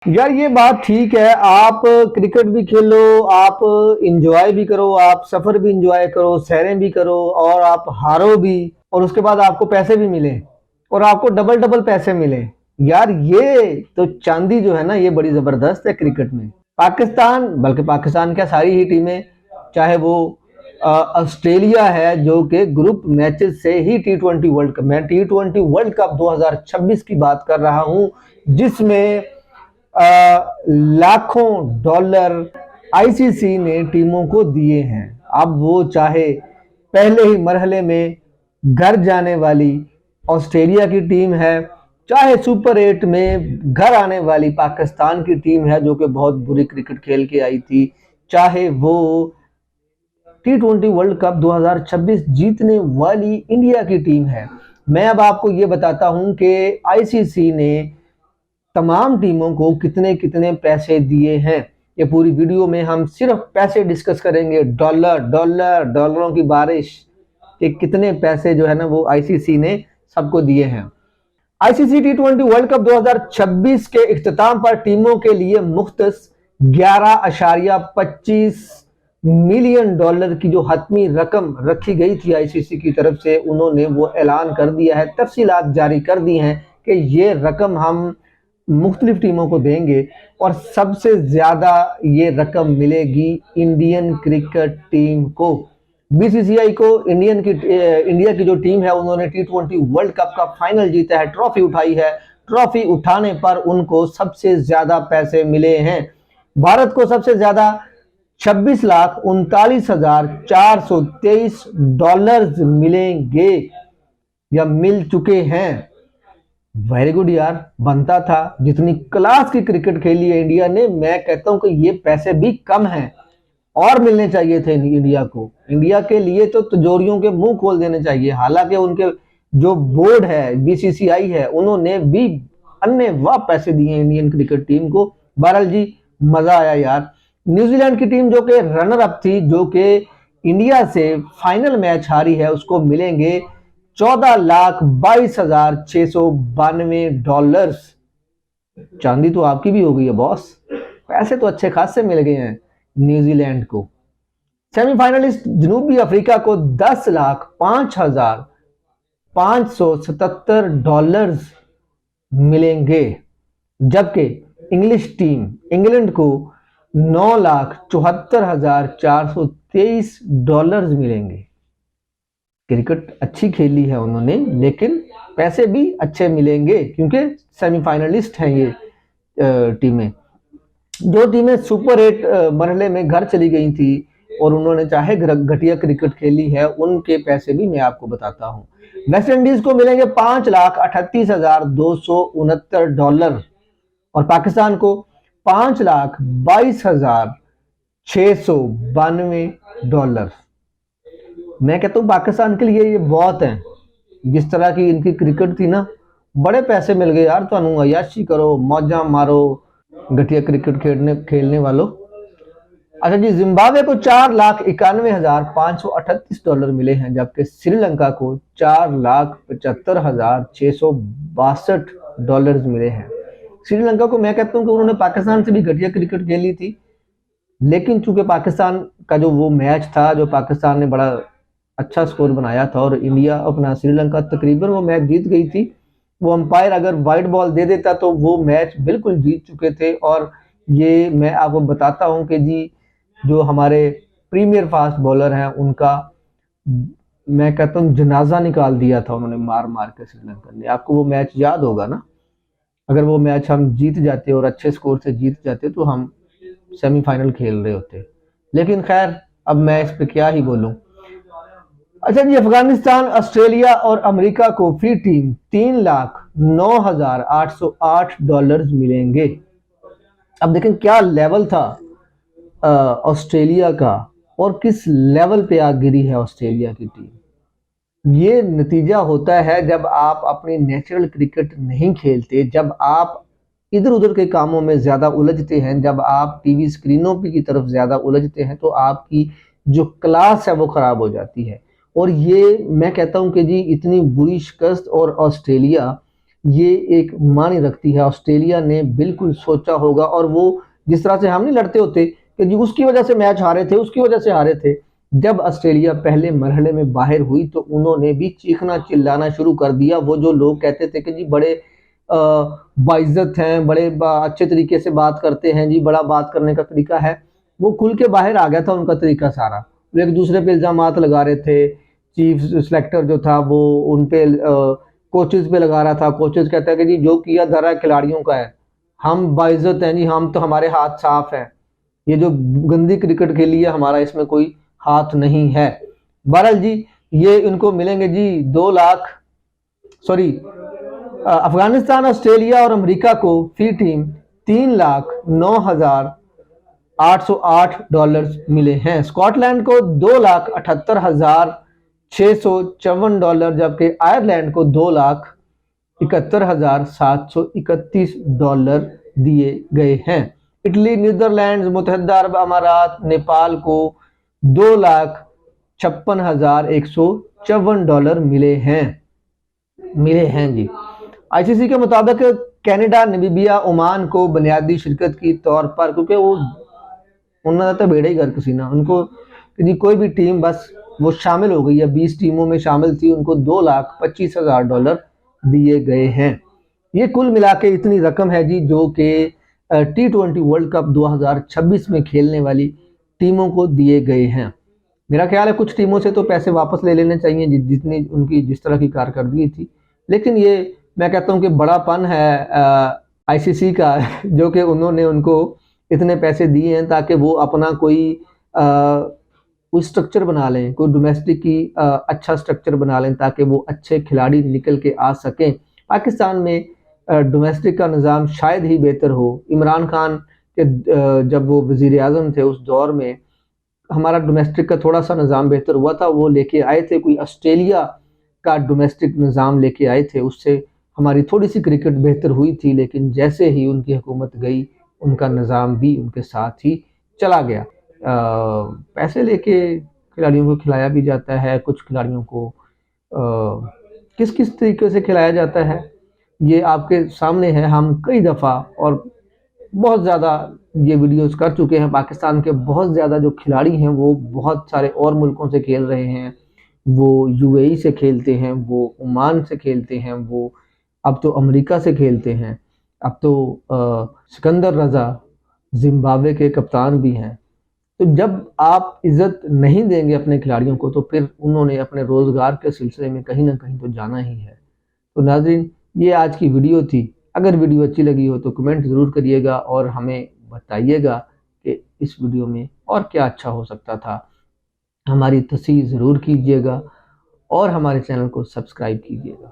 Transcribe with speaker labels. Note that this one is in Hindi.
Speaker 1: यार ये बात ठीक है। आप क्रिकेट भी खेलो, आप इंजॉय भी करो, आप सफर भी इंजॉय करो, सैरें भी करो और आप हारो भी और उसके बाद आपको पैसे भी मिले और आपको डबल डबल पैसे मिले। यार ये तो चांदी जो है ना, ये बड़ी जबरदस्त है क्रिकेट में। पाकिस्तान, बल्कि पाकिस्तान क्या, सारी ही टीमें, चाहे वो ऑस्ट्रेलिया है जो कि ग्रुप मैचेस से ही टी20 वर्ल्ड कप, मैं टी20 वर्ल्ड कप 2026 की बात कर रहा हूं, जिसमें लाखों डॉलर आईसीसी ने टीमों को दिए हैं। अब वो चाहे पहले ही मरहले में घर जाने वाली ऑस्ट्रेलिया की टीम है, चाहे सुपर 8 में घर आने वाली पाकिस्तान की टीम है जो कि बहुत बुरी क्रिकेट खेल के आई थी, चाहे वो टी20 वर्ल्ड कप 2026 जीतने वाली इंडिया की टीम है। मैं अब आपको ये बताता हूं कि आईसीसी ने तमाम टीमों को कितने कितने पैसे दिए हैं। ये पूरी वीडियो में हम सिर्फ पैसे डिस्कस करेंगे, डॉलर डॉलर डॉलरों की बारिश, कि कितने पैसे जो है ना वो आईसीसी ने सबको दिए हैं। आईसीसी टी20 वर्ल्ड कप 2026 के इख्तिताम पर टीमों के लिए मुख्तस 11.25 मिलियन डॉलर की जो हतमी रकम रखी गई थी आईसीसी की तरफ से, उन्होंने वो ऐलान कर दिया है, तफसीलात जारी कर दी हैं कि ये रकम हम मुख्तलिफ टीमों को देंगे और सबसे ज्यादा ये रकम मिलेगी इंडियन क्रिकेट टीम को। बीसीसीआई को इंडिया की जो टीम है, उन्होंने टी20 वर्ल्ड कप का फाइनल जीता है, ट्रॉफी उठाई है। ट्रॉफी उठाने पर उनको सबसे ज्यादा पैसे मिले हैं। भारत को सबसे ज्यादा 26,39,423 मिलेंगे या मिल चुके हैं। वेरी गुड यार, बनता था। जितनी क्लास की क्रिकेट खेली है इंडिया ने, मैं कहता हूं कि ये पैसे भी कम हैं और मिलने चाहिए थे इंडिया को। इंडिया के लिए तो तिजोरियों के मुंह खोल देने चाहिए। हालांकि उनके जो बोर्ड है, बीसीसीआई है, उन्होंने भी अन्य वाह पैसे दिए इंडियन क्रिकेट टीम को। बहरहाल जी, मजा आया यार। न्यूजीलैंड की टीम जो कि रनर अप थी, जो कि इंडिया से फाइनल मैच हारी है, उसको मिलेंगे 14,22,692 डॉलर। चांदी तो आपकी भी हो गई है बॉस, पैसे तो अच्छे खासे मिल गए हैं न्यूजीलैंड को। सेमीफाइनलिस्ट जनूबी अफ्रीका को 10,05,577 डॉलर मिलेंगे, जबकि इंग्लिश टीम इंग्लैंड को 9,74,423 डॉलर मिलेंगे। क्रिकेट अच्छी खेली है उन्होंने, लेकिन पैसे भी अच्छे मिलेंगे क्योंकि सेमीफाइनलिस्ट हैं ये टीमें। जो टीमें सुपर 8 मरहले में घर चली गई थी और उन्होंने चाहे घटिया क्रिकेट खेली है, उनके पैसे भी मैं आपको बताता हूं। वेस्ट इंडीज को मिलेंगे 5,38,269 डॉलर और पाकिस्तान को 5,22,692 डॉलर। मैं कहता हूं पाकिस्तान के लिए ये बहुत है। जिस तरह की इनकी क्रिकेट थी ना, बड़े पैसे मिल गए यार। तुहानू अयाशी करो, मौजा मारो, घटिया क्रिकेट खेलने वालों। अच्छा जी, जिम्बाब्वे को 4,91,538 डॉलर मिले हैं, जबकि श्रीलंका को 4,75,662 डॉलर मिले हैं। श्रीलंका को मैं कहता हूं कि उन्होंने पाकिस्तान से भी घटिया क्रिकेट खेली थी, लेकिन चूंकि पाकिस्तान का जो वो मैच था, जो पाकिस्तान ने बड़ा अच्छा स्कोर बनाया था और इंडिया अपना श्रीलंका तकरीबन वो मैच जीत गई थी। वो अंपायर अगर वाइट बॉल दे देता तो वो मैच बिल्कुल जीत चुके थे। और ये मैं आपको बताता हूं कि जी, जो हमारे प्रीमियर फास्ट बॉलर हैं, उनका मैं कहता हूं जनाजा निकाल दिया था उन्होंने, मार मार के श्रीलंका ने। आपको वो मैच याद होगा ना? अगर वो मैच हम जीत जाते और अच्छे स्कोर से जीत जाते तो हम सेमीफाइनल खेल रहे होते। लेकिन खैर, अब मैं इस पर क्या ही बोलूं। अच्छा जी, अफगानिस्तान, ऑस्ट्रेलिया और अमेरिका को फ्री टीम 3,09,808 डॉलर मिलेंगे। अब देखें क्या लेवल था ऑस्ट्रेलिया का और किस लेवल पे आ गिरी है ऑस्ट्रेलिया की टीम। ये नतीजा होता है जब आप अपनी नेचुरल क्रिकेट नहीं खेलते, जब आप इधर उधर के कामों में ज्यादा उलझते हैं, जब आप टीवी स्क्रीनों की तरफ ज्यादा उलझते हैं, तो आपकी जो क्लास है वो खराब हो जाती है। और ये मैं कहता हूं कि जी, इतनी बुरी शिकस्त और ऑस्ट्रेलिया ये एक मानी रखती है। ऑस्ट्रेलिया ने बिल्कुल सोचा होगा, और वो जिस तरह से हम नहीं लड़ते होते कि जी उसकी वजह से मैच हारे थे, उसकी वजह से हारे थे, जब ऑस्ट्रेलिया पहले मरहले में बाहर हुई तो उन्होंने भी चीखना चिल्लाना शुरू कर दिया। वो जो लोग कहते थे कि जी बड़े बाइज्जत हैं, बड़े अच्छे तरीके से बात करते हैं, जी बड़ा बात करने का तरीका है, वो खुल के बाहर आ गया था उनका तरीका सारा। वो एक दूसरे पे इल्जामात लगा रहे थे। चीफ सिलेक्टर जो था वो उन पे कोचेस पे लगा रहा था। कोचेस कहता है कि जी जो किया धरा खिलाड़ियों का है, हम बाइज्जत हैं जी, हम तो हमारे हाथ साफ है, ये जो गंदी क्रिकेट खेली है हमारा इसमें कोई हाथ नहीं है। बहरहाल जी ये इनको मिलेंगे जी 2 लाख, सॉरी, अफगानिस्तान, ऑस्ट्रेलिया और अमेरिका को फी टीम $3,09,808 मिले हैं। स्कॉटलैंड को $2,78,654, जबकि आयरलैंड को $2,71,731 दिए गए हैं। इटली, नीदरलैंड, मुतहदा अरब अमारात, नेपाल को $2,56,154 मिले हैं जी। आईसीसी के मुताबिक कनाडा, नामीबिया, ओमान को बुनियादी शिरकत की तौर पर, क्योंकि वो उन्होंने तो बेड़ा ही कर किसी ना, उनको जी कोई भी टीम बस वो शामिल हो गई है, 20 टीमों में शामिल थी, उनको $2,25,000 दिए गए हैं। ये कुल मिला के इतनी रकम है जी जो कि T20 वर्ल्ड कप 2026 में खेलने वाली टीमों को दिए गए हैं। मेरा ख्याल है कुछ टीमों से तो पैसे वापस ले लेने चाहिए जितनी उनकी जिस तरह की कारकर्दगी थी, लेकिन ये मैं कहता हूँ कि बड़ापन है आईसीसी का जो कि उन्होंने उनको इतने पैसे दिए हैं ताकि वो अपना कोई स्ट्रक्चर बना लें, कोई डोमेस्टिक की अच्छा स्ट्रक्चर बना लें ताकि वो अच्छे खिलाड़ी निकल के आ सकें। पाकिस्तान में डोमेस्टिक का निज़ाम शायद ही बेहतर हो। इमरान खान के जब वो वज़ीर आज़म थे उस दौर में हमारा डोमेस्टिक का थोड़ा सा निज़ाम बेहतर हुआ था। वो लेके आए थे कोई ऑस्ट्रेलिया का डोमेस्टिक निज़ाम लेके आए थे, उससे हमारी थोड़ी सी क्रिकेट बेहतर हुई थी, लेकिन जैसे ही उनकी हुकूमत गई उनका निज़ाम भी उनके साथ ही चला गया। पैसे लेके खिलाड़ियों को खिलाया भी जाता है, कुछ खिलाड़ियों को किस किस तरीके से खिलाया जाता है ये आपके सामने है। हम कई दफ़ा और बहुत ज़्यादा ये वीडियोस कर चुके हैं। पाकिस्तान के बहुत ज़्यादा जो खिलाड़ी हैं वो बहुत सारे और मुल्कों से खेल रहे हैं, वो यूएई से खेलते हैं, वो ओमान से खेलते हैं, वो अब तो अमेरिका से खेलते हैं, अब तो सिकंदर रज़ा जिम्बाब्वे के कप्तान भी हैं। तो जब आप इज़्ज़त नहीं देंगे अपने खिलाड़ियों को तो फिर उन्होंने अपने रोज़गार के सिलसिले में कहीं ना कहीं तो जाना ही है। तो नाज़रीन ये आज की वीडियो थी। अगर वीडियो अच्छी लगी हो तो कमेंट ज़रूर करिएगा और हमें बताइएगा कि इस वीडियो में और क्या अच्छा हो सकता था। हमारी तस्वीर ज़रूर कीजिएगा और हमारे चैनल को सब्सक्राइब कीजिएगा।